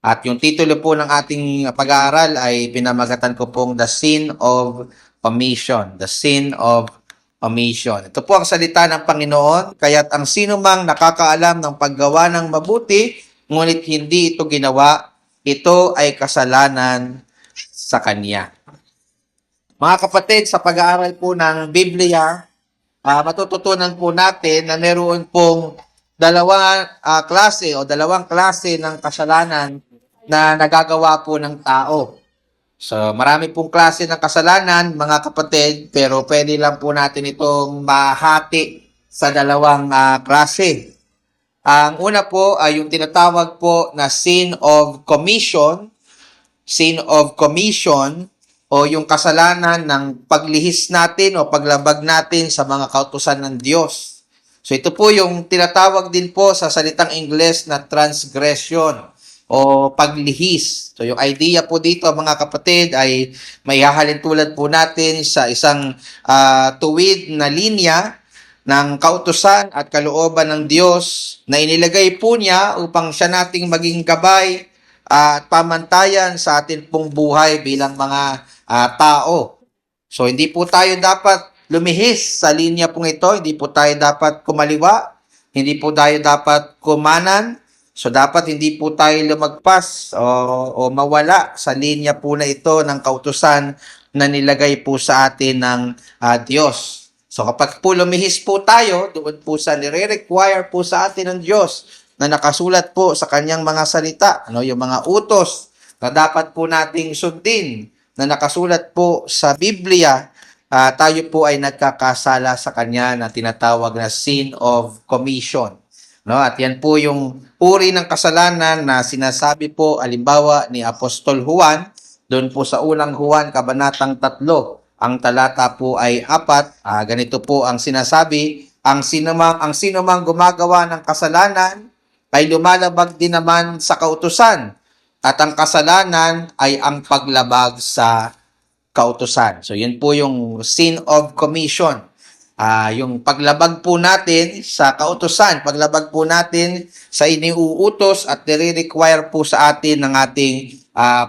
At yung titulo po ng ating pag-aaral ay pinamagatan ko pong The Sin of Omission. The Sin of Omission. Ito po ang salita ng Panginoon, kaya't ang sino mang nakakaalam ng paggawa ng mabuti, ngunit hindi ito ginawa, ito ay kasalanan sa Kanya. Mga kapatid, sa pag-aaral po ng Biblia, matututunan po natin na meron pong dalawang klase ng kasalanan na nagagawa po ng tao. So, marami pong klase ng kasalanan, mga kapatid, pero pwede lang po natin itong mahati sa dalawang klase. Ang una po ay yung tinatawag po na sin of commission o yung kasalanan ng paglihis natin o paglabag natin sa mga kautusan ng Diyos. So ito po yung tinatawag din po sa salitang Ingles na transgression o paglihis. So yung idea po dito mga kapatid ay may hahalin tulad po natin sa isang tuwid na linya ng kautusan at kalooban ng Diyos na inilagay po niya upang siya nating maging gabay at pamantayan sa atin pong buhay bilang mga tao. So hindi po tayo dapat lumihis sa linya pong ito, hindi po tayo dapat kumaliwa, hindi po tayo dapat kumanan. So dapat hindi po tayo lumagpas o mawala sa linya po na ito ng kautusan na nilagay po sa atin ng Diyos. So kapag po lumihis po tayo, doon po sa nire-require po sa atin ng Diyos na nakasulat po sa kanyang mga salita, yung mga utos na dapat po nating sundin na nakasulat po sa Biblia, tayo po ay nagkakasala sa kanya na tinatawag na sin of commission. At yan po yung uri ng kasalanan na sinasabi po alimbawa ni Apostol Juan, doon po sa unang Juan, kabanatang 3, ang talata po ay 4, ganito po ang sinasabi, ang sinumang gumagawa ng kasalanan ay lumalabag din naman sa kautusan, at ang kasalanan ay ang paglabag sa kautusan. So yun po yung sin of commission. Yung paglabag po natin sa kautusan, paglabag po natin sa iniuutos at nire-require po sa atin ng ating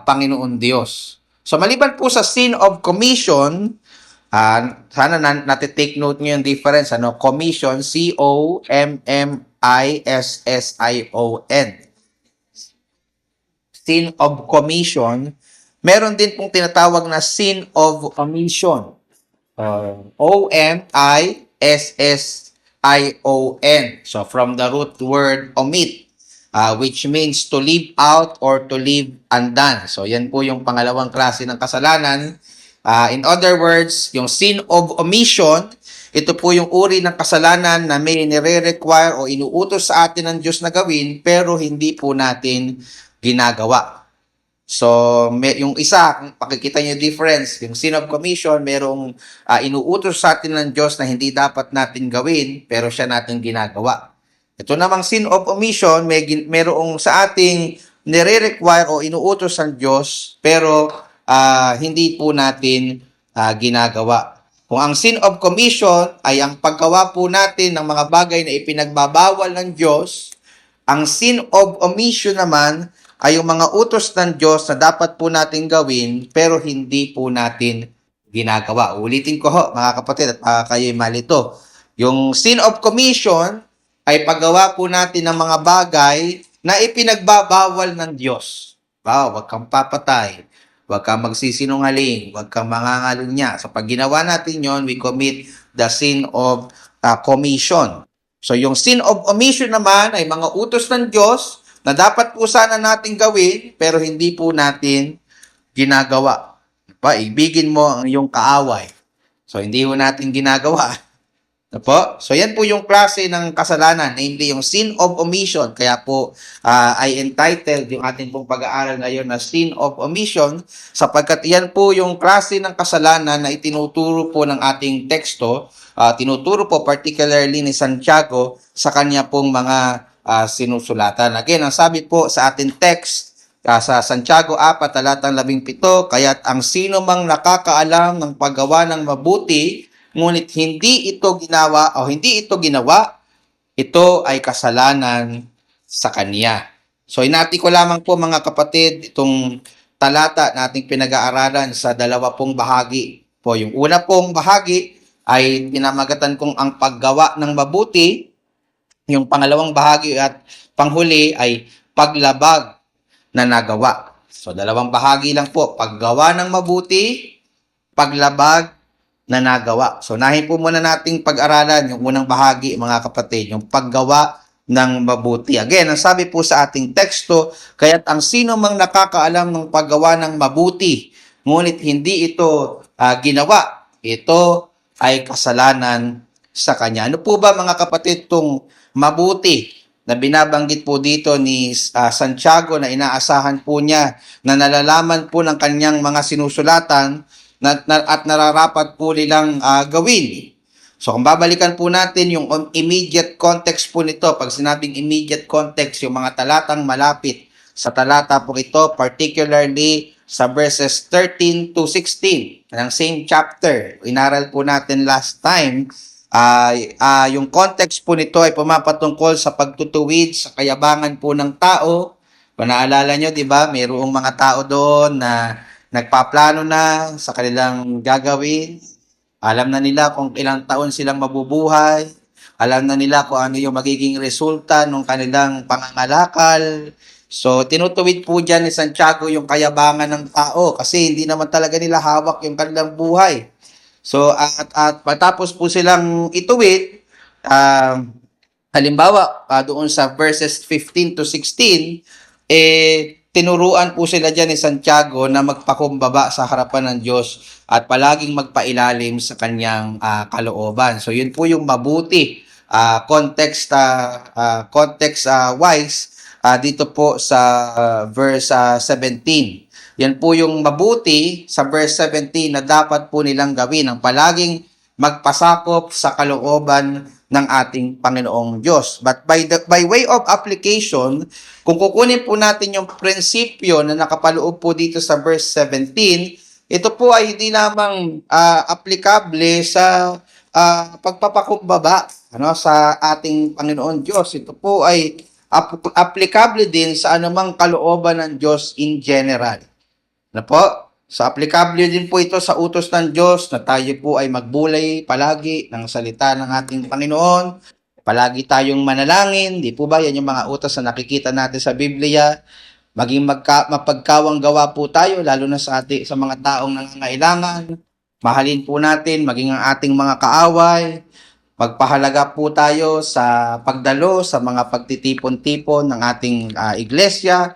Panginoon Diyos. So maliban po sa sin of commission, sana natitake note nyo yung difference. Commission, C-O-M-M-I-S-S-I-O-N. Sin of commission. Meron din pong tinatawag na sin of omission. O-M-I-S-S-I-O-N. So, from the root word omit, which means to leave out or to leave undone. So, yan po yung pangalawang klase ng kasalanan. In other words, yung sin of omission, ito po yung uri ng kasalanan na may nire-require o inuutos sa atin ng Diyos na gawin, pero hindi po natin ginagawa. So, yung isa, kung pakikita nyo difference, yung sin of commission, merong inuutos sa atin ng Diyos na hindi dapat natin gawin, pero siya natin ginagawa. Ito namang sin of omission, merong sa ating nire-require o inuutos ng Diyos, pero hindi po natin ginagawa. Kung ang sin of commission ay ang paggawa po natin ng mga bagay na ipinagbabawal ng Diyos, ang sin of omission naman ay yung mga utos ng Diyos na dapat po natin gawin pero hindi po natin ginagawa. Ulitin ko ho, mga kapatid, at kayo'y malito. Yung sin of commission ay paggawa po natin ng mga bagay na ipinagbabawal ng Diyos. Huwag kang papatay, huwag kang magsisinungaling, huwag kang mangangalunya. So pag ginawa natin yon, we commit the sin of commission. So yung sin of omission naman ay mga utos ng Diyos na dapat po sana natin gawin, pero hindi po natin ginagawa. Ibigin mo ang iyong kaaway. So, hindi po natin ginagawa. So, yan po yung klase ng kasalanan, namely yung sin of omission. Kaya po, I entitled yung ating pong pag-aaral ngayon na sin of omission, sapagkat yan po yung klase ng kasalanan na itinuturo po ng ating teksto, tinuturo po particularly ni Santiago sa kanya pong mga sinusulatan. Again, ang sabi po sa ating text sa Santiago 4, talatang 17, kaya't ang sino mang nakakaalam ng paggawa ng mabuti, ngunit hindi ito ginawa, ito ay kasalanan sa kanya. So inati ko lamang po mga kapatid itong talata na ating pinag-aaralan sa dalawa pong bahagi. Po, yung una pong bahagi ay pinamagatan kong ang paggawa ng mabuti. Yung pangalawang bahagi at panghuli ay paglabag na nagawa. So dalawang bahagi lang po, paggawa ng mabuti, paglabag na nagawa. So nahin po muna nating pag-aralan yung unang bahagi mga kapatid, yung paggawa ng mabuti. Again, ang sabi po sa ating teksto, kaya't ang sino mang nakakaalam ng paggawa ng mabuti, ngunit hindi ito ginawa, ito ay kasalanan sa kanya. Ano po ba mga kapatid itong mabuti na binabanggit po dito ni Santiago na inaasahan po niya na nalalaman po ng kanyang mga sinusulatan at nararapat po nilang gawin. So kung babalikan po natin yung immediate context po nito, pag sinabing immediate context, yung mga talatang malapit sa talata po ito, particularly sa verses 13 to 16 ng same chapter, inaral po natin last time, yung context po nito ay pumapatungkol sa pagtutuwid sa kayabangan po ng tao. Kung naalala nyo, di ba, mayroong mga tao doon na nagpaplano na sa kanilang gagawin. Alam na nila kung ilang taon silang mabubuhay. Alam na nila kung ano yung magiging resulta ng kanilang pangangalakal. So, tinutuwid po dyan ni Santiago yung kayabangan ng tao kasi hindi naman talaga nila hawak yung kanilang buhay. So, at patapos po silang ituwid, halimbawa, doon sa verses 15 to 16, tinuruan po sila dyan ni Santiago na magpakumbaba sa harapan ng Diyos at palaging magpailalim sa kanyang kalooban. So yun po yung mabuti context wise dito po sa verse 17. Yan po yung mabuti sa verse 17 na dapat po nilang gawin, ang palaging magpasakop sa kalooban ng ating Panginoong Diyos. But by way of application, kung kukunin po natin yung prinsipyo na nakapaloob po dito sa verse 17, ito po ay hindi lamang applicable sa pagpapakumbaba sa ating Panginoon Diyos. Ito po ay applicable din sa anumang kalooban ng Diyos in general. Ano po? So, applicable din po ito sa utos ng Diyos na tayo po ay magbulay palagi ng salita ng ating Panginoon. Palagi tayong manalangin. Di po ba? Yan yung mga utos na nakikita natin sa Biblia. Maging mapagkawang gawa po tayo, lalo na sa mga taong nangangailangan. Mahalin po natin, maging ang ating mga kaaway. Magpahalaga po tayo sa pagdalo, sa mga pagtitipon-tipon ng ating iglesia.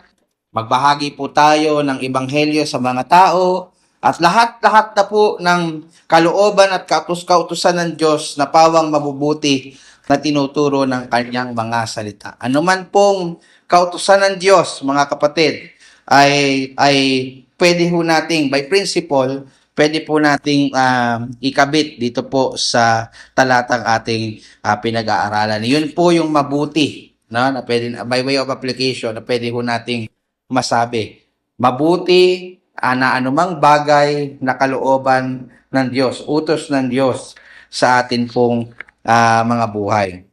Magbahagi po tayo ng ebanghelyo sa mga tao at lahat-lahat na po ng kalooban at kautos-kautusan ng Diyos na pawang mabubuti na tinuturo ng kanyang mga salita. Ano man pong kautusan ng Diyos, mga kapatid, ay pwede po nating, by principle, pwede po nating ikabit dito po sa talatang ating pinag-aaralan. Yun po yung mabuti, no? Na pwede, by way of application, na pwede po nating masabi. Mabuti na anumang bagay na kalooban ng Diyos, utos ng Diyos sa atin pong mga buhay.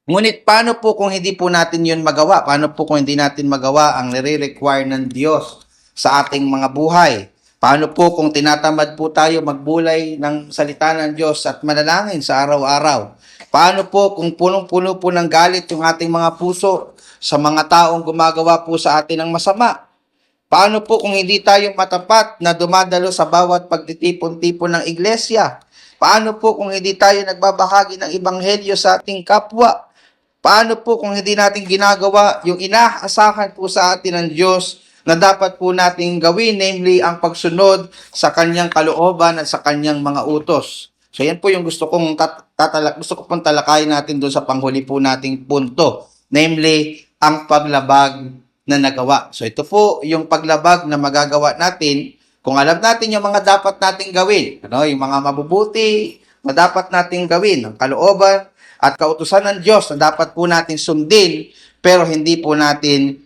Ngunit paano po kung hindi po natin yun magawa? Paano po kung hindi natin magawa ang nire-require ng Diyos sa ating mga buhay? Paano po kung tinatamad po tayo magbulay ng salita ng Diyos at manalangin sa araw-araw? Paano po kung punong-puno po ng galit yung ating mga puso sa mga taong gumagawa po sa atin ng masama? Paano po kung hindi tayo matapat na dumadalo sa bawat pagtitipon-tipon ng iglesia? Paano po kung hindi tayo nagbabahagi ng ebanghelyo sa ating kapwa? Paano po kung hindi natin ginagawa yung inaasahan po sa atin ng Diyos na dapat po nating gawin, namely ang pagsunod sa kanyang kalooban at sa kanyang mga utos? So yan po yung gusto kong pong talakayin natin doon sa panghuli po nating punto, namely ang paglabag na nagawa. So ito po yung paglabag na magagawa natin kung alam natin yung mga dapat nating gawin, yung mga mabubuti na dapat nating gawin, ang kalooban at kautusan ng Diyos na dapat po natin sundin pero hindi po natin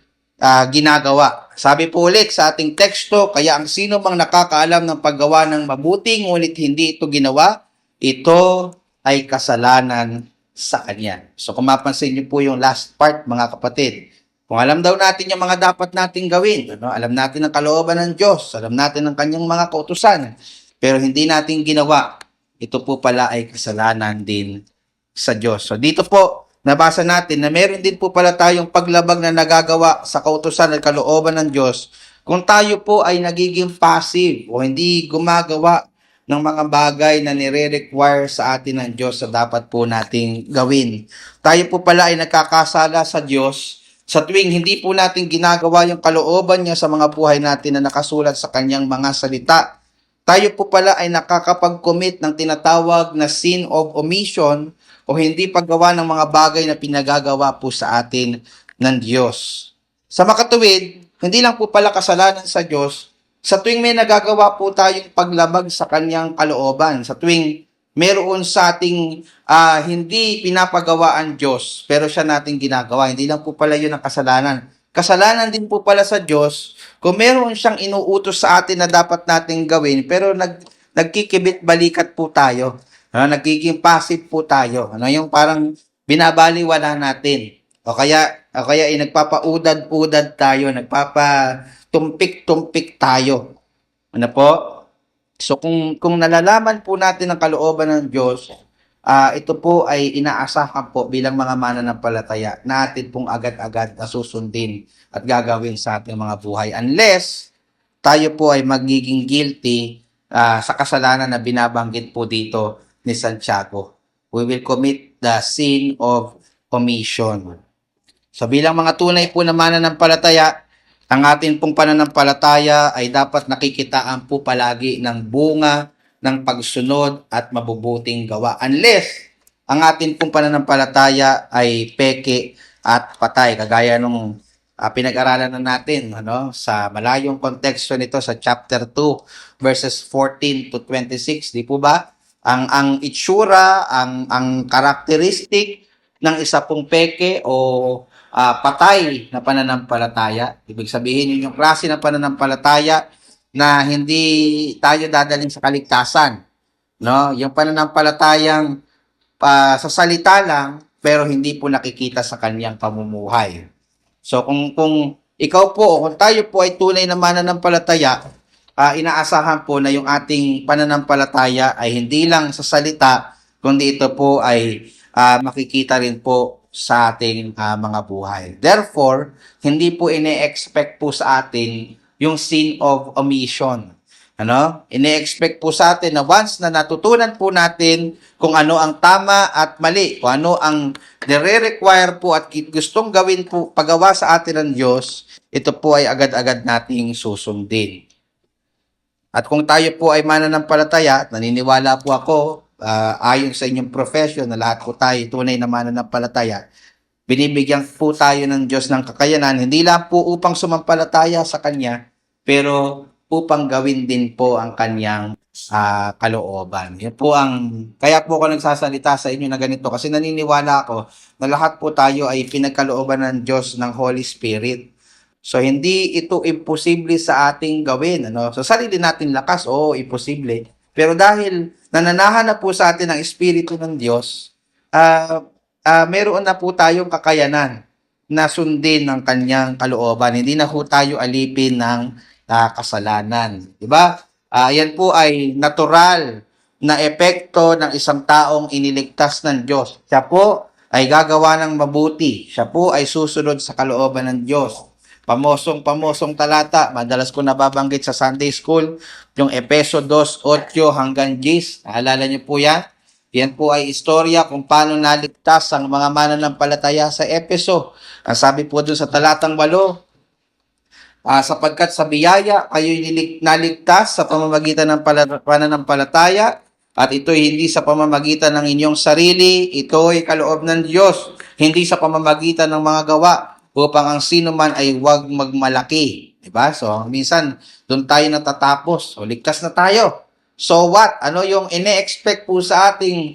ginagawa. Sabi po ulit sa ating teksto, kaya ang sino mang nakakaalam ng paggawa ng mabuti ngunit hindi ito ginawa, ito ay kasalanan sa kanya. So kung mapansin niyo po yung last part, mga kapatid, Kung alam daw natin yung mga dapat nating gawin, ano? Alam natin ang kalooban ng Diyos, alam natin ang kanyang mga kautusan, pero hindi natin ginawa, ito po pala ay kasalanan din sa Diyos. So dito po, nabasa natin na meron din po pala tayong paglabag na nagagawa sa kautusan at kalooban ng Diyos kung tayo po ay nagiging passive o hindi gumagawa ng mga bagay na nire-require sa atin ng Diyos sa dapat po nating gawin. Tayo po pala ay nagkakasala sa Diyos sa tuwing hindi po natin ginagawa yung kalooban niya sa mga buhay natin na nakasulat sa kanyang mga salita. Tayo po pala ay nakakapag-commit ng tinatawag na sin of omission o hindi paggawa ng mga bagay na pinagagawa po sa atin ng Diyos. Sa makatuwid, hindi lang po pala kasalanan sa Diyos, sa tuwing may nagagawa po tayong paglabag sa kanyang kalooban, sa tuwing meron sa ating hindi pinapagawaan Diyos, pero siya nating ginagawa, hindi lang po pala yun ang kasalanan. Kasalanan din po pala sa Diyos kung meron siyang inuutos sa atin na dapat nating gawin, pero nagkikibit-balikat po tayo. Nagiging passive po tayo. Yung parang binabaliwala natin. O kaya ay nagpapaudad-udad tayo, nagpapatumpik-tumpik tayo. Ano po? So kung nalalaman po natin ang kalooban ng Diyos, ito po ay inaasahan po bilang mga mananampalataya natin pong agad-agad na susundin at gagawin sa ating mga buhay. Unless tayo po ay magiging guilty sa kasalanan na binabanggit po dito ni Santiago. We will commit the sin of omission. So bilang mga tunay po na mananampalataya, ang atin pong pananampalataya ay dapat nakikitaan po palagi ng bunga ng pagsunod at mabubuting gawa. Unless ang atin pong pananampalataya ay peke at patay. Kagaya nung pinag-aralan na natin sa malayong konteksto nito sa chapter 2 verses 14 to 26. Di po ba? Ang itsura, ang karakteristik ng isa pong peke o patay na pananampalataya. Ibig sabihin yun yung klase ng pananampalataya na hindi tayo dadalhin sa kaligtasan. No? Yung pananampalatayang sa salita lang pero hindi po nakikita sa kanyang pamumuhay. So kung ikaw po o kung tayo po ay tunay na mananampalataya, inaasahan po na yung ating pananampalataya ay hindi lang sa salita kundi ito po ay makikita rin po sa ating mga buhay. Therefore, hindi po ine-expect po sa atin yung sin of omission. Ine-expect po sa atin na once na natutunan po natin kung ano ang tama at mali, kung ano ang nire-require po at gustong gawin po, pagawa sa atin ng Diyos, ito po ay agad-agad nating susundin. At kung tayo po ay mananampalataya, naniniwala po ako, ayon sa inyong profession na lahat po tayo tunay na mananampalataya, binibigyan po tayo ng Diyos ng kakayanan, hindi lang po upang sumampalataya sa Kanya, pero upang gawin din po ang Kanyang kalooban. Yan po kaya po ako nagsasalita sa inyo na ganito kasi naniniwala ako na lahat po tayo ay pinagkalooban ng Diyos ng Holy Spirit. So, hindi ito imposible sa ating gawin. So, sarili natin lakas, imposible. Pero dahil nananahan na po sa atin ang Espiritu ng Diyos, meron na po tayong kakayanan na sundin ng kanyang kalooban. Hindi na po tayo alipin ng kasalanan. Diba? Yan po ay natural na epekto ng isang taong iniligtas ng Diyos. Siya po ay gagawa ng mabuti. Siya po ay susunod sa kalooban ng Diyos. Pamosong talata, madalas ko nababanggit sa Sunday School, yung Efeso 2:8 hanggang 10. Naalala niyo po yan? Yan po ay istorya kung paano naligtas ang mga mananampalataya sa Efeso. Ang sabi po dun sa talatang 8, sapagkat sa biyaya kayo'y naligtas sa pamamagitan ng pananampalataya, at ito'y hindi sa pamamagitan ng inyong sarili, ito'y kaloob ng Diyos, hindi sa pamamagitan ng mga gawa, upang ang sino man ay huwag magmalaki. Diba? So, minsan, doon tayo natatapos. O, ligtas na tayo. So what? Ano yung ine-expect po sa ating,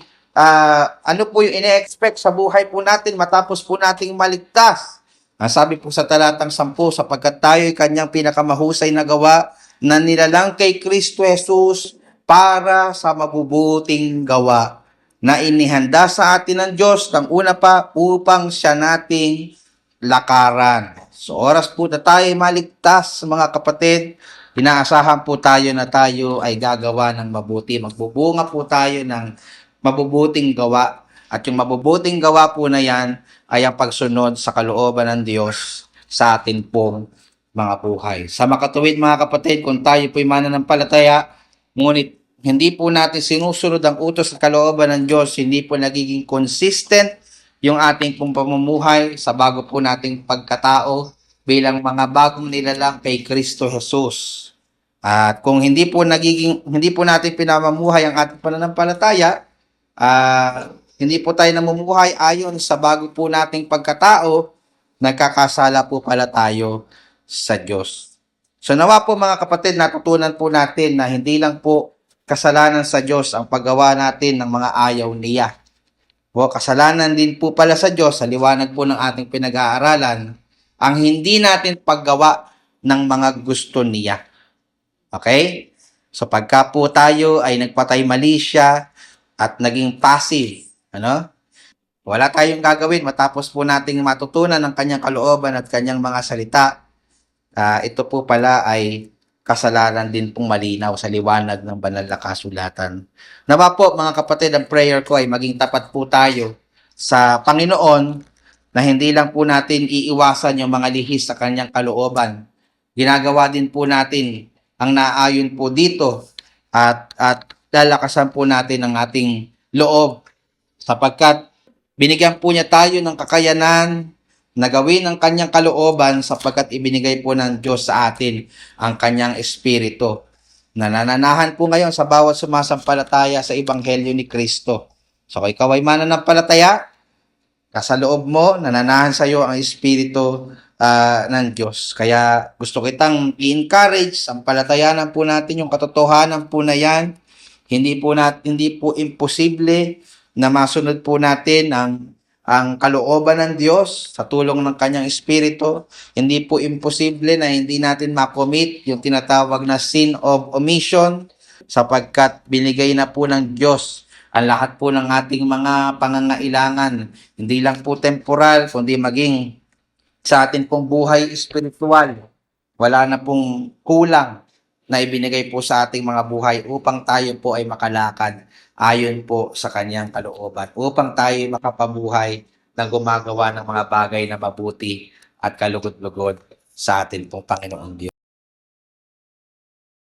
ano po yung ine-expect sa buhay po natin matapos po nating maligtas? Sabi po sa talatang 10, sapagkat tayo'y kanyang pinakamahusay na gawa na nilalang kay Kristo Jesus para sa mabubuting gawa na inihanda sa atin ng Diyos ng una pa upang siya nating lakaran. So oras po na tayo maligtas, mga kapatid, inaasahan po tayo na tayo ay gagawa ng mabuti. Magbubunga po tayo ng mabubuting gawa. At yung mabubuting gawa po na yan ay ang pagsunod sa kalooban ng Diyos sa atin pong mga buhay. Sa makatuwid, mga kapatid, kung tayo po'y mananampalataya, ngunit hindi po natin sinusunod ang utos at kalooban ng Diyos, hindi po nagiging consistent yung ating pong pamumuhay sa bago po nating pagkatao bilang mga bagong nilalang kay Kristo Jesus. At kung hindi po natin pinamamuhay ang ating pananampalataya, hindi po tayo namumuhay ayon sa bago po nating pagkatao, nagkakasala po pala tayo sa Diyos. So nawa po, mga kapatid, natutunan po natin na hindi lang po kasalanan sa Diyos ang paggawa natin ng mga ayaw niya. O kasalanan din po pala sa Diyos, sa liwanag po ng ating pinag-aaralan, ang hindi natin paggawa ng mga gusto niya. Okay? So pagka po tayo ay nagpatay mali siya at naging passive, wala tayong gagawin matapos po nating matutunan ng kanyang kalooban at kanyang mga salita. Ito po pala ay kasalanan din pong malinaw sa liwanag ng banal na kasulatan. Nawa po, mga kapatid, ang prayer ko ay maging tapat po tayo sa Panginoon na hindi lang po natin iiwasan yung mga lihis sa kanyang kalooban. Ginagawa din po natin ang naayon po dito at lalakasan po natin ang ating loob sapagkat binigyan po niya tayo ng kakayanan na gawin ang kanyang kalooban sapagkat ibinigay po ng Diyos sa atin ang kanyang espiritu. Nananahan po ngayon sa bawat sumasampalataya sa Ebanghelyo ni Kristo. So kung ikaw ay mananampalataya, sa loob mo, nananahan sa iyo ang espiritu ng Diyos. Kaya gusto kitang i-encourage, sampalatayanan po natin yung katotohanan po na yan. Hindi po imposible na masunod po natin ang kalooban ng Diyos sa tulong ng kanyang espiritu. Hindi po imposible na hindi natin makomit yung tinatawag na sin of omission sapagkat binigay na po ng Diyos ang lahat po ng ating mga pangangailangan. Hindi lang po temporal, kundi maging sa atin pong buhay espiritual. Wala na pong kulang na ibinigay po sa ating mga buhay upang tayo po ay makalakad ayon po sa kanyang kalooban, upang tayo makapabuhay ng gumagawa ng mga bagay na mabuti at kalugod-lugod sa atin pong Panginoong Diyos.